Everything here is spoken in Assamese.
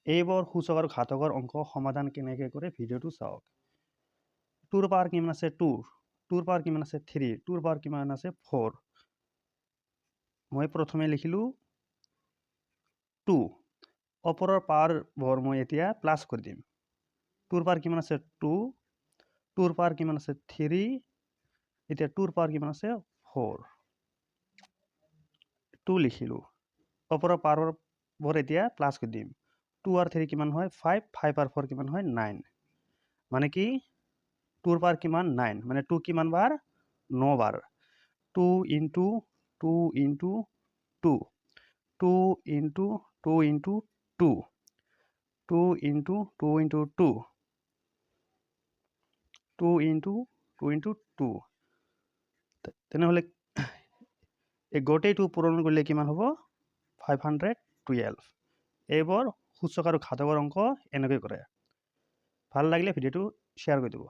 এইবোৰ সূচক আৰু ঘাতকৰ অংক সমাধান কেনেকৈ কৰে ভিডিঅ'টো চাওক। 2 ৰ পাৱাৰ কিমান আছে 2, 2 ৰ পাৱাৰ কিমান আছে 3, 2 ৰ পাৱাৰ কিমান আছে 4। মই প্ৰথমে লিখিলো 2, ওপৰৰ পাৱাৰবোৰ মই এতিয়া প্লাস কৰি দিম। 2 ৰ পাৱাৰ কিমান আছে 2, 2 ৰ পাৱাৰ কিমান আছে 3, এতিয়া 2 ৰ পাৱাৰ কিমান আছে 4। 2 লিখিলো, ওপৰৰ পাৱাৰবোৰ এতিয়া প্লাস কৰি দিম। 2 আৰ 3 কিমান হয় 5, 5 আৰ 4 কিমান হয় 9। মানে কি 2 ৰ পাৱাৰ কিমান 9, মানে 2 কিমান বাৰ 9 বাৰ। 2 into 2 into 2, 2 into 2 into 2, 2 into 2 into 2, 2 into 2 into 2। তেনেহলে এই গোটেইটো পূৰণ কৰিলে কিমান হ'ব 512। এইবোৰ সূচক আৰু ঘাতকৰ অংক এনেকৈ কৰে। ভাল লাগিলে ভিডিঅ'টো শ্বেয়াৰ কৰি দিব।